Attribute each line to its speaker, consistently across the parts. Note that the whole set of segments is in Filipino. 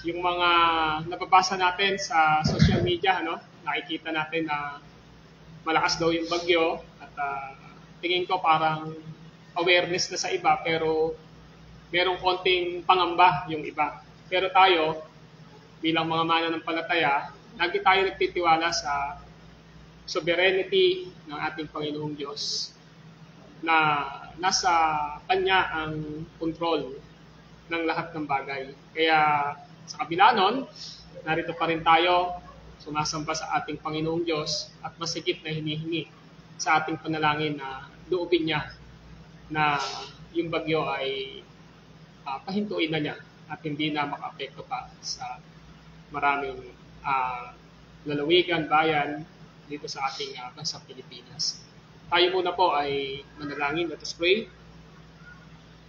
Speaker 1: yung mga nababasa natin sa social media, nakikita natin na malakas daw yung bagyo at tingin ko parang awareness na sa iba pero merong konting pangamba yung iba. Pero tayo, bilang mga mananampalataya, lagi tayo nagtitiwala sa sovereignty ng ating Panginoong Diyos na nasa Kanya ang control ng lahat ng bagay. Kaya sa kabila nun, narito pa rin tayo, sumasamba sa ating Panginoong Diyos at masigit na hinihingi sa ating panalangin na doobin niya na yung bagyo ay pahintuin na niya at hindi na makaapekto pa sa maraming lalawigan, bayan dito sa ating bansang Pilipinas. Tayo muna po ay manalangin. Let us pray.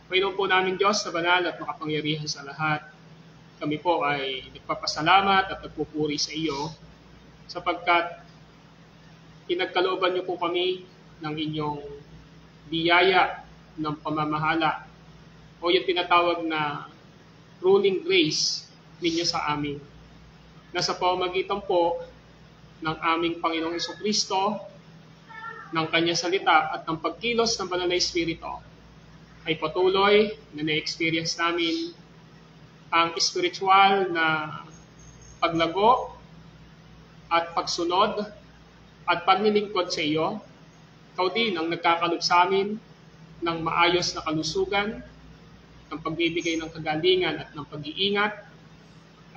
Speaker 1: Panginoon po namin Diyos na banal at makapangyarihan sa lahat, kami po ay nagpapasalamat at nagpupuri sa iyo sapagkat pinagkalooban niyo po kami ng inyong biyaya ng pamamahala o yung tinatawag na ruling grace ninyo sa amin. Nasa pamamagitan po ng aming Panginoong Jesucristo, ng Kanyang salita at ng pagkilos ng Banal na Espiritu, ay patuloy na na-experience namin ang spiritual na paglago at pagsunod at paglilingkod sa iyo. Ikaw din ang nagkakalob sa amin ng maayos na kalusugan, ng pagbibigay ng kagalingan at ng pag-iingat,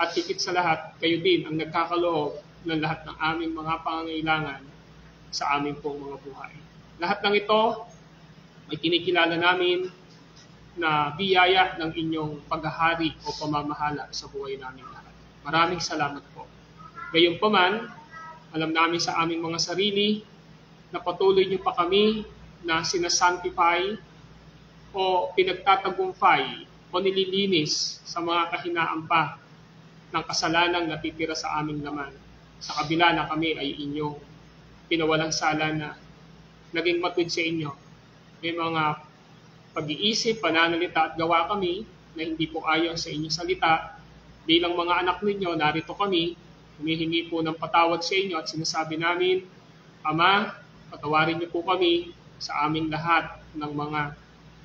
Speaker 1: at higit sa lahat, kayo din ang nagkakaloob ng lahat ng aming mga pangangailangan sa aming pong mga buhay. Lahat ng ito ay kinikilala namin na biyaya ng inyong paghahari o pamamahala sa buhay namin lahat. Maraming salamat po. Gayunpaman, alam namin sa aming mga sarili na patuloy niyo pa kami na sinasanctify o pinagtatagumpay o nililinis sa mga kahinaan pa ng kasalanang natitira sa aming laman. Sa kabila na kami ay inyong pinawalang sala na naging matuwid sa inyo. May mga pag-iisip, pananalita at gawa kami na hindi po ayon sa inyong salita. Bilang mga anak ninyo, narito kami, humihingi po ng patawad sa inyo at sinasabi namin, Ama, patawarin niyo po kami sa aming lahat ng mga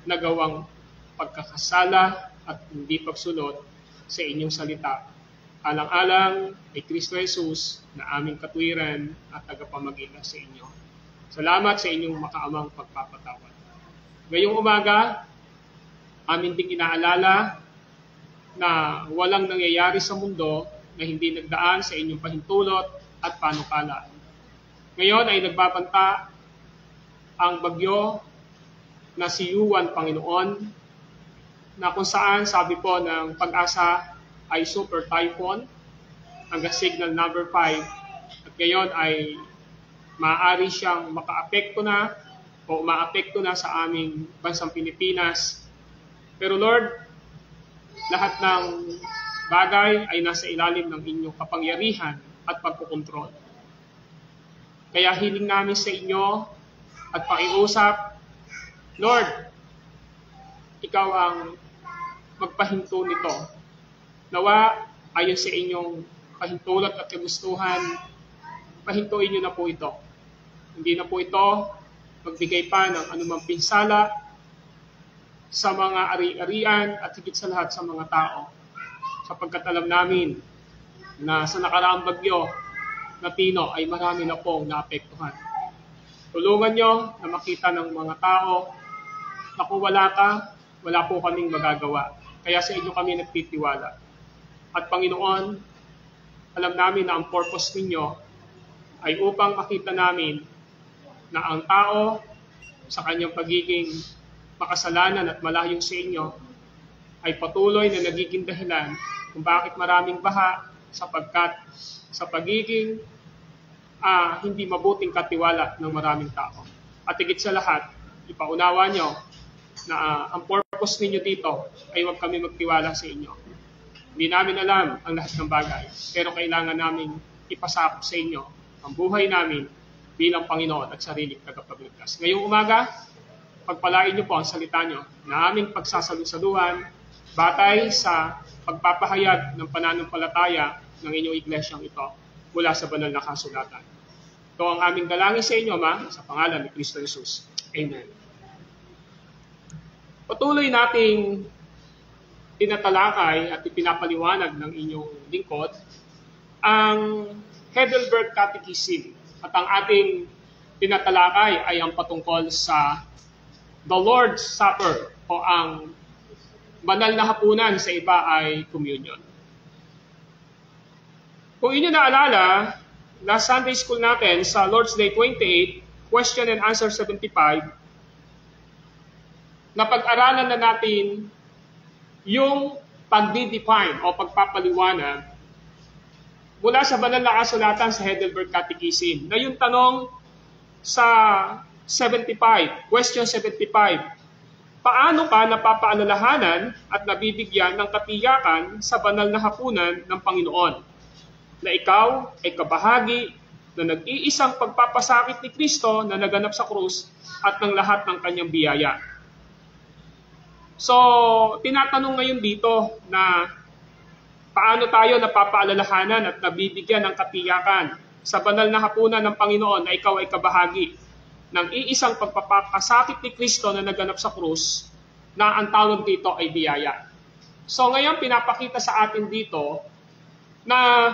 Speaker 1: nagawang pagkakasala at hindi pagsunod sa inyong salita. Alang-alang kay Kristo Jesus na aming katwiran at tagapamagitan sa inyo. Salamat sa inyong makaamang pagpapatawad. Ngayong umaga, amin ding inaalala na walang nangyayari sa mundo na hindi nagdaan sa inyong pahintulot at panukalaan. Ngayon ay nagbabanta ang bagyo na si Yuan, Panginoon, na kung saan sabi po ng Pag-asa ay super typhoon hanggang signal number 5 at ngayon ay maaari siyang makaapekto na o maapekto na sa aming bansang Pilipinas. Pero Lord, lahat ng bagay ay nasa ilalim ng inyong kapangyarihan at pagkukontrol. Kaya hiling namin sa inyo at pakiusap, Lord, ikaw ang magpahinto nito. Nawa, ayon sa inyong pahintulot at kagustuhan, pahintuin niyo na po ito. Hindi na po ito magbigay pa ng anumang pinsala sa mga ari-arian at higit sa lahat sa mga tao. Sapagkat alam namin na sa nakaraang bagyo na Pino ay marami na pong naapektuhan. Tulungan niyo na makita ng mga tao na kung wala ka, wala po kaming magagawa. Kaya sa inyo kami nagtitiwala. At Panginoon, alam namin na ang purpose ninyo ay upang makita namin na ang tao sa kanyang pagiging makasalanan at malayo sa inyo ay patuloy na nagiging dahilan kung bakit maraming baha sapagkat sa pagiging hindi mabuting katiwala ng maraming tao. At higit sa lahat, ipaunawa nyo na ang purpose ninyo dito ay huwag kami magtiwala sa inyo. Hindi namin alam ang lahat ng bagay, pero kailangan namin ipasakop sa inyo ang buhay namin bilang Panginoon at sariling tagapagligtas. Ngayong umaga, pagpalain niyo po ang salita niyo na aming pagsasalusaluhan batay sa pagpapahayag ng pananampalataya ng inyong iglesyang ito mula sa banal na kasulatan. Ito ang aming dalangin sa inyo, Ama, sa pangalan ni Kristo Jesus. Amen. Patuloy nating tinatalakay at ipinapaliwanag ng inyong lingkod ang Heidelberg Catechism. At ang ating tinatalakay ay ang patungkol sa the Lord's Supper o ang banal na hapunan, sa iba ay communion. Kung inyo naalala, last Sunday school natin sa Lord's Day 28, question and answer 75, napag-aralan na natin yung pag-define o pagpapaliwanag mula sa banal na kasulatan sa Heidelberg Catechism na yung tanong sa 75, question 75, paano ka napapaalalahanan at nabibigyan ng katiyakan sa banal na hapunan ng Panginoon na ikaw ay kabahagi na nag-iisang pagpapasakit ni Kristo na naganap sa krus at ng lahat ng kanyang biyaya? So, tinatanong ngayon dito na paano tayo napapaalalahanan at nabibigyan ng katiyakan sa banal na hapunan ng Panginoon na ikaw ay kabahagi ng iisang pagpapakasakit ni Kristo na naganap sa krus na ang tawag dito ay biyaya. So ngayon pinapakita sa atin dito na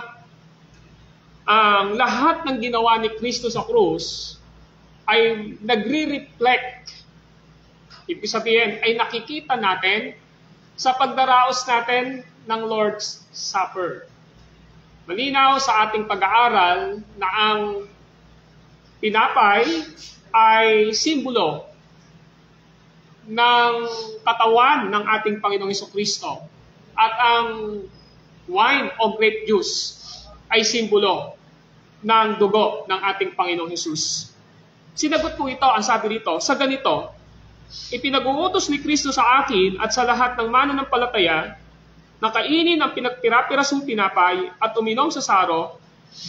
Speaker 1: ang lahat ng ginawa ni Kristo sa krus ay nagre-reflect. Ibig sabihin ay nakikita natin sa pagdaraos natin ng Lord's Supper. Malinaw sa ating pag-aaral na ang tinapay ay simbolo ng katawan ng ating Panginoong Jesucristo at ang wine o grape juice ay simbolo ng dugo ng ating Panginoong Jesus. Sinagot po ito, ang sabi dito, sa ganito, ipinag-uutos ni Kristo sa akin at sa lahat ng mananampalataya na kainin ang pinagpira-pirasong tinapay at uminom sa saro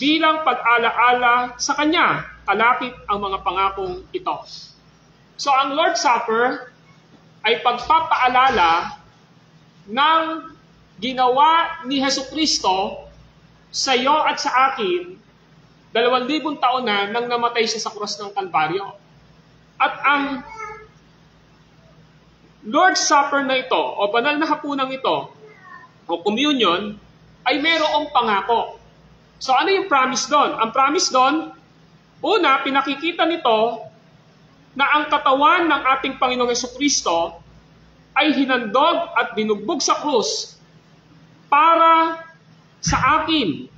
Speaker 1: bilang pag-ala-ala sa Kanya, kalapit ang mga pangakong ito. So ang Lord's Supper ay pagpapaalala ng ginawa ni Jesucristo sa iyo at sa akin 2,000 taon na nang namatay siya sa krus ng Kalbaryo. At ang Lord's Supper na ito o banal na hapunang ito o communion ay mayroong pangako. So ano yung promise doon? Ang promise doon, una, pinakikita nito na ang katawan ng ating Panginoong Jesucristo ay hinandog at binugbog sa krus para sa akin.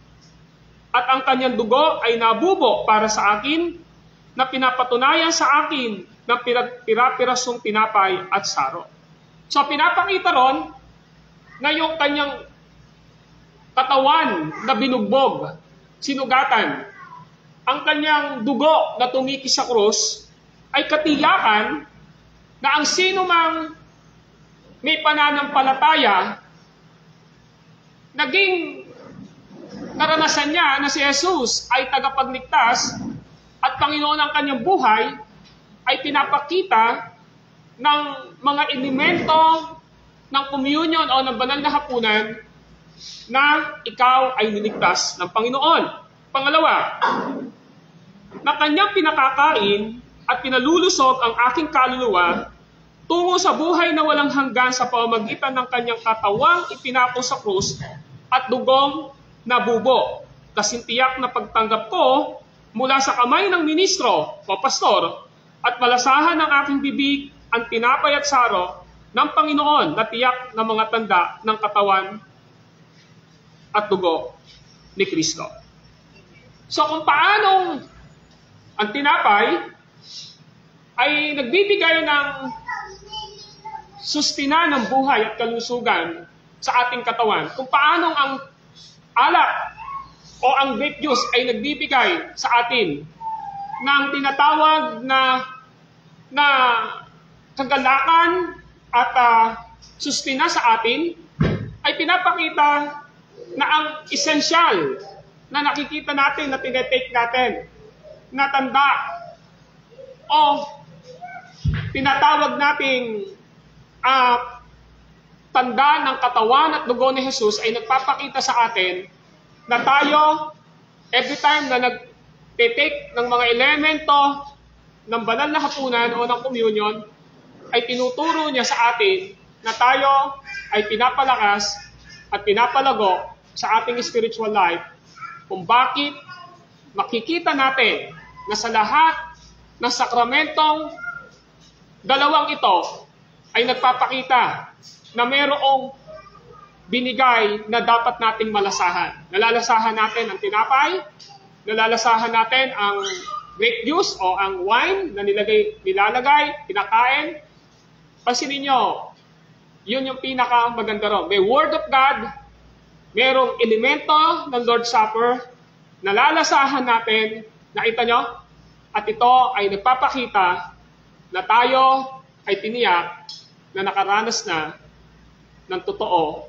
Speaker 1: At ang kanyang dugo ay nabubo para sa akin na pinapatunayan sa akin ng pira-pirasong tinapay at saro. So pinapakita ron na yung kanyang katawan na binugbog, sinugatan, ang kanyang dugo na tumikis sa krus ay katiyakan na ang sino mang may pananampalataya, naging naranasan niya na si Jesus ay tagapagligtas at Panginoon ng kanyang buhay, ay pinapakita ng mga elemento ng communion o ng banal na hapunan na ikaw ay niligtas ng Panginoon. Pangalawa, na kanyang pinakakain at pinalulusog ang aking kaluluwa tungo sa buhay na walang hanggan sa pamamagitan ng kanyang katawang ipinako sa krus at dugong nabubo. Kasintiyak na pagtanggap ko mula sa kamay ng ministro o pastor at malasahan ng aking bibig ang tinapay at saro ng Panginoon na tiyak na mga tanda ng katawan at dugo ni Kristo. So kung paanong ang tinapay ay nagbibigay ng sustina ng buhay at kalusugan sa ating katawan, kung paanong ang alak o ang grape juice ay nagbibigay sa atin ng tinatawag na kagalakan at sustina sa atin, ay pinapakita na ang esensyal na nakikita natin, na tinetake natin, na tanda o tinatawag nating tanda ng katawan at dugo ni Jesus ay nagpapakita sa atin na tayo, every time na nag-take ng mga elemento ng banal na hapunan o ng communion, ay tinuturo niya sa atin na tayo ay pinapalakas at pinapalago sa ating spiritual life kung bakit makikita natin na sa lahat ng sakramentong dalawang ito ay nagpapakita na mayroong binigay na dapat nating malasahan. Nalalasahan natin ang tinapay, nalalasahan natin ang grape juice o ang wine na nilalagay, kinakain. Pansinin nyo, yun yung pinakamaganda ron. May Word of God, mayroong elemento ng Lord's Supper, nalalasahan natin, nakita nyo? At ito ay nagpapakita na tayo ay tiniyak na nakaranas na ng totoo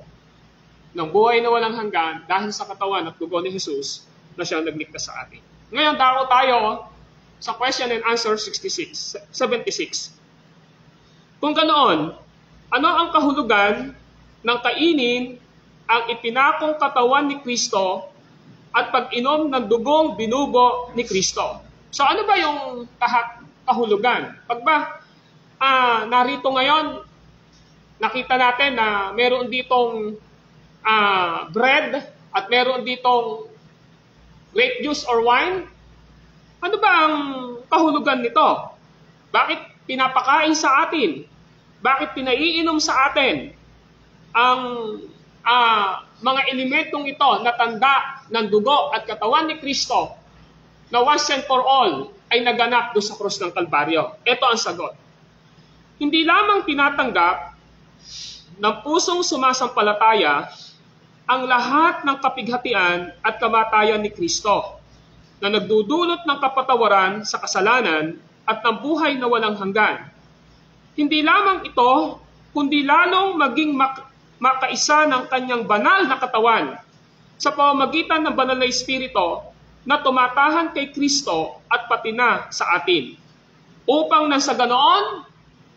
Speaker 1: ng buhay na walang hanggan dahil sa katawan at dugo ni Jesus na siya nagligtas sa atin. Ngayon, dako tayo sa question and answer 76. Kung ganoon, ano ang kahulugan ng kainin ang ipinakong katawan ni Kristo at pag-inom ng dugong binugo ni Kristo? So ano ba yung kahulugan? Pag ba narito ngayon, nakita natin na meron ditong bread at meron ditong grape juice or wine. Ano ba ang kahulugan nito? Bakit pinapakain sa atin? Bakit pinaiinom sa atin ang mga elementong ito na tanda ng dugo at katawan ni Kristo na once and for all ay naganap doon sa krus ng Kalbaryo? Ito ang sagot. Hindi lamang tinatanggap ng pusong sumasampalataya ang lahat ng kapighatian at kamatayan ni Kristo na nagdudulot ng kapatawaran sa kasalanan at ng buhay na walang hanggan. Hindi lamang ito, kundi lalong maging makaisa ng kanyang banal na katawan sa pamamagitan ng banal na Espiritu na tumatahan kay Kristo at pati na sa atin. Upang nang sa ganoon,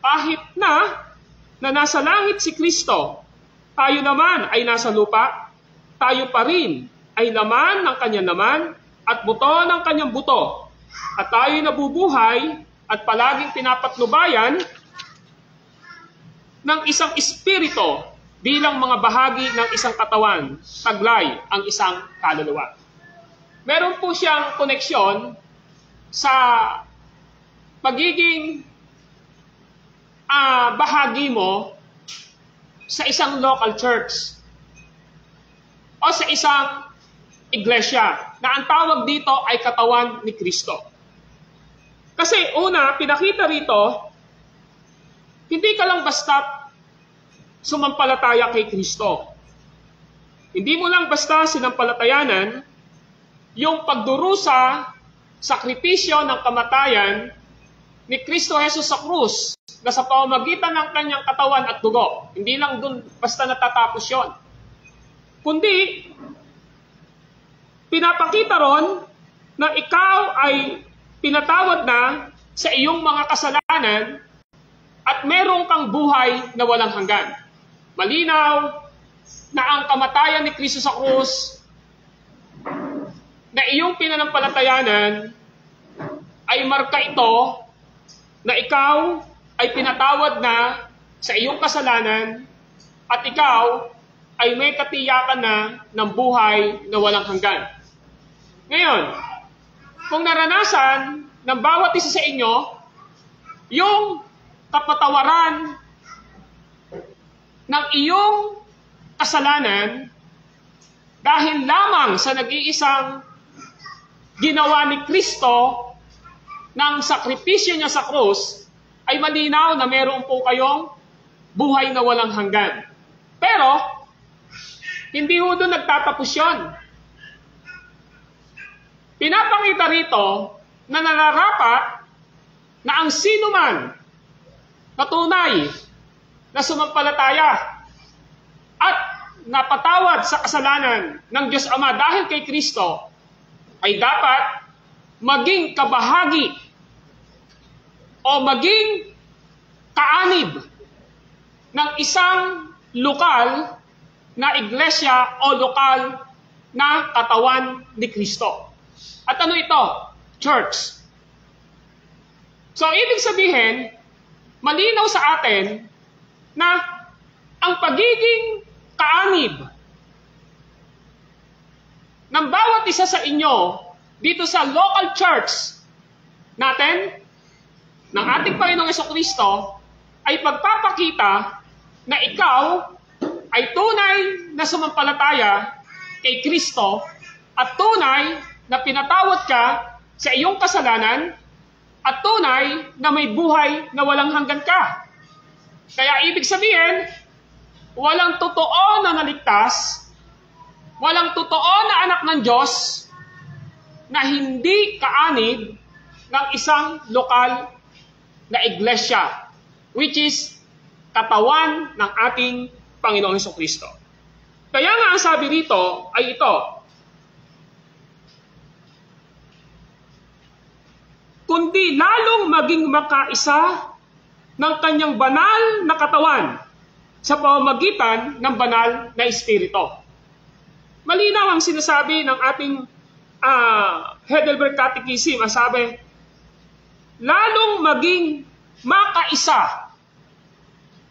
Speaker 1: kahit na nasa langit si Kristo, tayo naman ay nasa lupa, tayo pa rin ay laman ng kanyang laman at buto ng kanyang buto. At tayo nabubuhay at palaging pinapatnubayan ng isang espiritu bilang mga bahagi ng isang katawan, taglay ang isang kaluluwa. Meron po siyang koneksyon sa pagiging bahagi mo sa isang local church o sa isang iglesia na ang tawag dito ay katawan ni Kristo. Kasi una, pinakita rito, hindi ka lang basta sumampalataya kay Kristo. Hindi mo lang basta sinampalatayanan yung pagdurusa, sakripisyo ng kamatayan ni Kristo Jesus sa krus na sa pamamagitan ng kanyang katawan at dugo. Hindi lang dun basta natatapos yon. Kundi, pinapakita ron na ikaw ay pinatawad na sa iyong mga kasalanan at meron kang buhay na walang hanggan. Malinaw na ang kamatayan ni Kristo sa krus na iyong pinanampalatayanan ay marka ito na ikaw ay pinatawad na sa iyong kasalanan at ikaw ay may katiyakan na ng buhay na walang hanggan. Ngayon, kung naranasan ng bawat isa sa inyo yung kapatawaran ng iyong kasalanan dahil lamang sa nag-iisang ginawa ni Kristo ng sakripisyo niya sa krus, ay malinaw na meron po kayong buhay na walang hanggan. Pero, hindi ho doon nagtatapos yun. Pinapakita rito na nararapat na ang sino man na tunay na sumampalataya at napatawad sa kasalanan ng Diyos Ama dahil kay Kristo ay dapat maging kabahagi o maging kaanib ng isang lokal na iglesia o lokal na katawan ni Kristo. At ano ito? Church. So, ibig sabihin, malinaw sa atin na ang pagiging kaanib ng bawat isa sa inyo dito sa local church natin, ng ating Panginoong Jesucristo, ay pagpapakita na ikaw ay tunay na sumampalataya kay Kristo at tunay na pinatawad ka sa iyong kasalanan at tunay na may buhay na walang hanggan ka. Kaya ibig sabihin, walang totoo na naligtas, walang totoo na anak ng Diyos na hindi kaanib ng isang lokal na iglesia, which is katawan ng ating Panginoong Jesucristo. Kaya nga ang sabi rito ay ito, kundi lalong maging makaisa ng kanyang banal na katawan sa pamamagitan ng banal na Espiritu. Malinaw ang sinasabi ng ating Heidelberg Catechism. Ang sabi, lalong maging makaisa.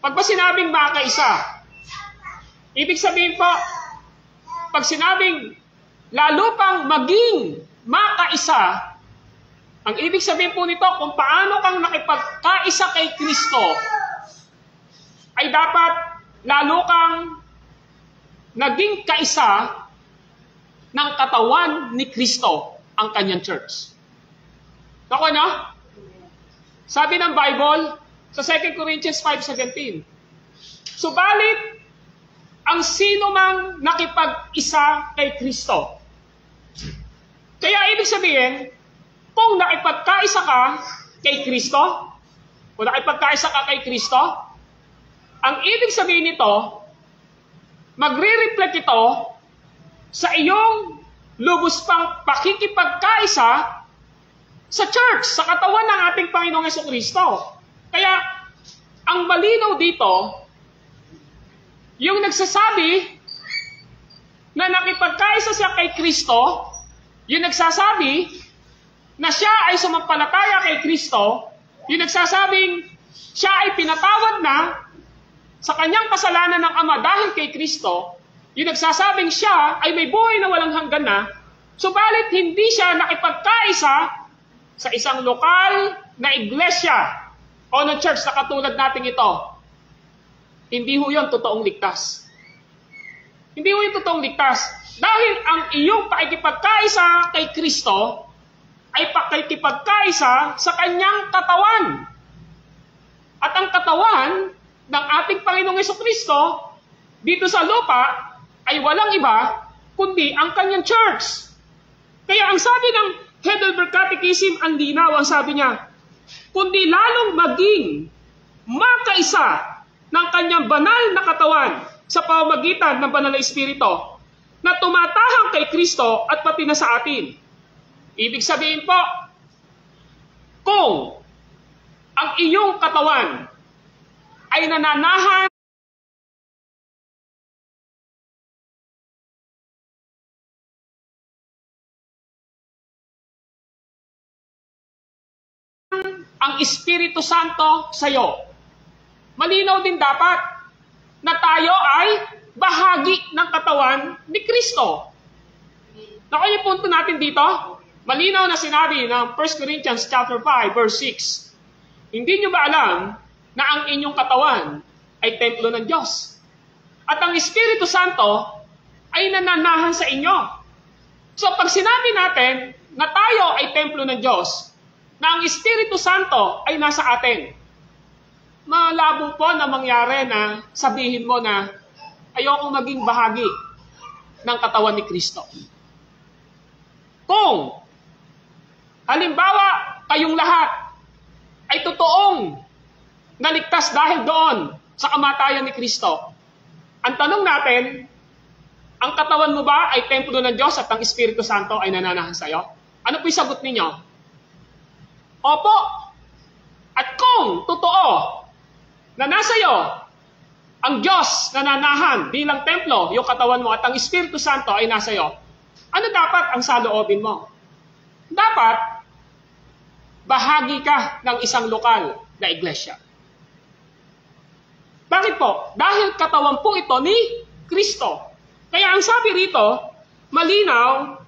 Speaker 1: Pag ba sinabing makaisa, ibig sabihin po, pag sinabing lalo pang maging makaisa, ang ibig sabihin po nito, kung paano kang nakipagkaisa kay Kristo, ay dapat lalo kang naging kaisa ng katawan ni Kristo, ang kanyang church. Naku na? Sabi ng Bible, sa 2 Corinthians 5:17, subalit, ang sino mang nakipag-isa kay Kristo. Kaya ibig sabihin, kung nakipagkaisa ka kay Kristo, kung nakipagkaisa ka kay Kristo, ang ibig sabihin nito, magre-reflect ito sa iyong lubos pang pakikipagkaisa sa church, sa katawan ng ating Panginoong Jesucristo. Kaya, ang malinaw dito, yung nagsasabi na nakipagkaisa siya kay Kristo, yung nagsasabi na siya ay sumampalataya kay Kristo, yung nagsasabing siya ay pinatawad na sa kanyang kasalanan ng Ama dahil kay Kristo, yung nagsasabing siya ay may buhay na walang hanggan na, subalit hindi siya nakipagkaisa sa isang lokal na iglesia o na church na katulad natin ito. Hindi ho yun totoong ligtas. Hindi ho yun totoong ligtas. Dahil ang iyong pakikipagkaisa kay Kristo ay pakikipagkaisa sa kanyang katawan. At ang katawan ng ating Panginoong Jesucristo dito sa lupa ay walang iba kundi ang kanyang church. Kaya ang sabi ng Heidelberg Catechism, ang linaw, ang sabi niya, kundi lalong maging makaisa ng kanyang banal na katawan sa pamamagitan ng banal na Espiritu na tumatahang kay Kristo at pati na sa atin. Ibig sabihin po, kung ang iyong katawan ay nananahan ang Espiritu Santo sa iyo, malinaw din dapat na tayo ay bahagi ng katawan ni Kristo. Naku, yung punto natin dito, malinaw na sinabi ng 1 Corinthians chapter 5, verse 6. Hindi nyo ba alam na ang inyong katawan ay templo ng Diyos? At ang Espiritu Santo ay nananahan sa inyo. So pag sinabi natin na tayo ay templo ng Diyos, na ang Espiritu Santo ay nasa atin, malabo po na mangyari na sabihin mo na ayokong maging bahagi ng katawan ni Kristo. Kung halimbawa kayong lahat ay totoong naligtas dahil doon sa kamatayan ni Kristo, ang tanong natin, ang katawan mo ba ay templo ng Diyos at ang Espiritu Santo ay nananahan sa iyo? Ano po yung sagot ninyo? Opo. At kung totoo na nasa iyo ang Diyos nananahan bilang templo, yung katawan mo at ang Espiritu Santo ay nasa iyo, ano dapat ang saloobin mo? Dapat, bahagi ka ng isang lokal na iglesia. Bakit po? Dahil katawan po ito ni Kristo. Kaya ang sabi rito, malinaw